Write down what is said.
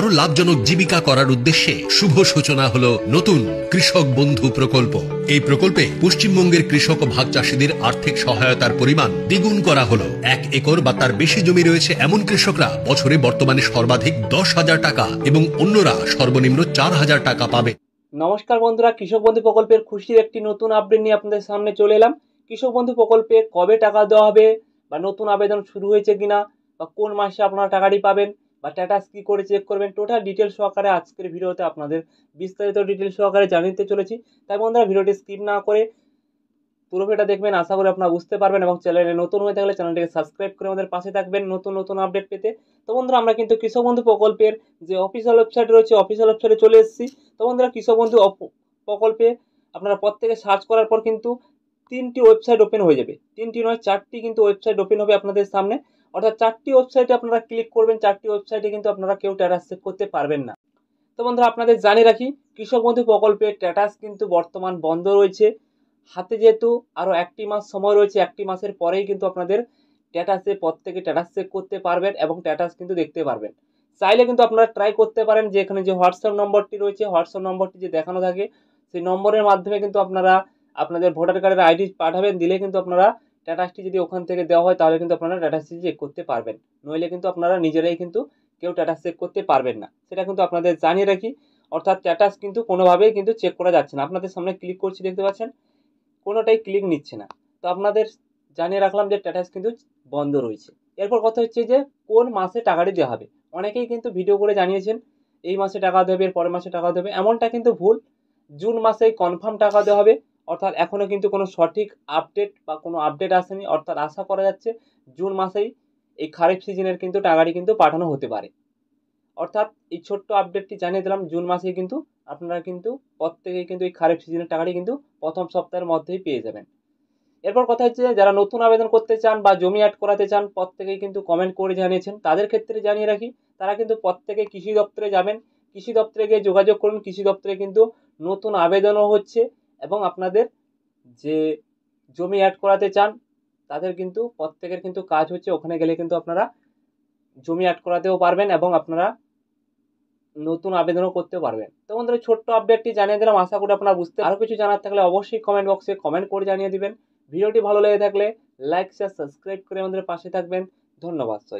আরো লাভজনক জীবিকা করার উদ্দেশ্যে শুভ সূচনা হলো নতুন কৃষক বন্ধু প্রকল্প। এই প্রকল্পে পশ্চিমবঙ্গের কৃষক ও ভাগ চাষীদের আর্থিক সহায়তার পরিমাণ দ্বিগুণ করা হলো। 1 একর বা তার বেশি জমি রয়েছে এমন কৃষকরা বছরে বর্তমানে সর্বাধিক 10,000 টাকা এবং অন্যরা সর্বনিম্ন 4,000 টাকা পাবে। নমস্কার বন্ধুরা, কৃষক বন্ধু প্রকল্পের খুশির একটি নতুন আপডেট নিয়ে আপনাদের সামনে চলে এলাম। কৃষক বন্ধু প্রকল্পে কবে টাকা দেওয়া হবে, বা নতুন আবেদন শুরু হয়েছে কিনা, বা কোন মাসে আপনারা টাকাটি পাবেন, বা স্ট্যাটাস কি করে চেক করবেন, টোটাল ডিটেলস সহকারে আজকের ভিডিওতে আপনাদের বিস্তারিত ডিটেলস সহকারে জানিয়ে চলেছি। তাই বন্ধুরা, ভিডিওটি স্কিপ না করে পুরো ভিডিওটা দেখবেন, আশা করি আপনারা বুঝতে পারবেন। এবং চ্যানেলে নতুন হয়ে থাকলে চ্যানেলটিকে সাবস্ক্রাইব করে আমাদের পাশে থাকবেন নতুন নতুন আপডেট পেতে। তো বন্ধুরা, আমরা কিন্তু কৃষক বন্ধু প্রকল্পের যে অফিসিয়াল ওয়েবসাইট রয়েছে, অফিসিয়াল ওয়েবসাইটে চলে এসেছি। তো বন্ধুরা, কৃষক বন্ধু প্রকল্পে আপনারা প্রত্যেকে সার্চ করার পর কিন্তু 3টি ওয়েবসাইট ওপেন হয়ে যাবে। 3টি নয়, 4টি কিন্তু ওয়েবসাইট ওপেন হবে আপনাদের সামনে। অর্থাৎ 4টি ওয়েবসাইটে আপনারা ক্লিক করবেন। 4টি ওয়েবসাইটে কিন্তু আপনারা কেউ স্ট্যাটাস চেক করতে পারবেন না। তো বন্ধুরা, আপনাদের জানিয়ে রাখি, কৃষক বন্ধু প্রকল্পের স্ট্যাটাস কিন্তু বর্তমান বন্ধ রয়েছে। হাতে যেহেতু আরও 1টি মাস সময় রয়েছে, 1টি মাসের পরেই কিন্তু আপনাদের স্ট্যাটাসে প্রত্যেকে স্ট্যাটাস চেক করতে পারবেন এবং স্ট্যাটাস কিন্তু দেখতে পারবেন। চাইলে কিন্তু আপনারা ট্রাই করতে পারেন যে এখানে যে হোয়াটসঅ্যাপ নম্বরটি রয়েছে, হোয়াটসঅ্যাপ নম্বরটি যে দেখানো থাকে, সেই নম্বরের মাধ্যমে কিন্তু আপনারা আপনাদের ভোটার কার্ডের আইডি পাঠাবেন। দিলে কিন্তু আপনারা স্ট্যাটাসটি যদি ওখান থেকে দেওয়া হয়, তাহলে কিন্তু আপনারা স্ট্যাটাসটি চেক করতে পারবেন। নইলে কিন্তু আপনারা নিজেরাই কিন্তু কেউ স্ট্যাটাস চেক করতে পারবেন না, সেটা কিন্তু আপনাদের জানিয়ে রাখি। অর্থাৎ স্ট্যাটাস কিন্তু কোনোভাবেই কিন্তু চেক করা যাচ্ছে না। আপনাদের সামনে ক্লিক করছি, দেখতে পাচ্ছেন কোনোটাই ক্লিক নিচ্ছে না। তো আপনাদের জানিয়ে রাখলাম যে স্ট্যাটাস কিন্তু বন্ধ রয়েছে। এরপর কথা হচ্ছে যে কোন মাসে টাকাটি দেওয়া হবে। অনেকেই কিন্তু ভিডিও করে জানিয়েছেন এই মাসে টাকা দেবে, এর পরের মাসে টাকা দেবে, এমনটা কিন্তু ভুল। জুন মাসেই কনফার্ম টাকা দেওয়া হবে। অর্থাৎ এখনও কিন্তু কোনো সঠিক আপডেট বা কোনো আপডেট আসেনি। অর্থাৎ আশা করা যাচ্ছে জুন মাসেই এই খারিফ সিজনের কিন্তু টাকাটি কিন্তু পাঠানো হতে পারে। অর্থাৎ এই ছোট্ট আপডেটটি জানিয়ে দিলাম, জুন মাসেই কিন্তু আপনারা কিন্তু প্রত্যেকেই কিন্তু এই খারিফ সিজনের টাকাটি কিন্তু প্রথম সপ্তাহের মধ্যেই পেয়ে যাবেন। এরপর কথা হচ্ছে, যারা নতুন আবেদন করতে চান বা জমি অ্যাড করাতে চান, প্রত্যেকেই কিন্তু কমেন্ট করে জানিয়েছেন। তাদের ক্ষেত্রে জানিয়ে রাখি, তারা কিন্তু প্রত্যেকে কৃষি দপ্তরে যাবেন। কৃষি দপ্তরে গিয়ে যোগাযোগ করুন। কৃষি দপ্তরে কিন্তু নতুন আবেদনও হচ্ছে এবং আপনাদের যে জমি অ্যাড করাতে চান তাদের কিন্তু প্রত্যেকের কিন্তু কাজ হচ্ছে। ওখানে গেলে কিন্তু আপনারা জমি অ্যাড করাতেও পারবেন এবং আপনারা নতুন আবেদনও করতে পারবেন। তো বন্ধুরা, ছোট্ট আপডেটটি জানিয়ে দিলাম, আশা করি আপনারা বুঝতে। আরও কিছু জানার থাকলে অবশ্যই কমেন্ট বক্সে কমেন্ট করে জানিয়ে দিবেন। ভিডিওটি ভালো লেগে থাকলে লাইক শেয়ার সাবস্ক্রাইব করে আমাদের পাশে থাকবেন। ধন্যবাদ সবাইকে।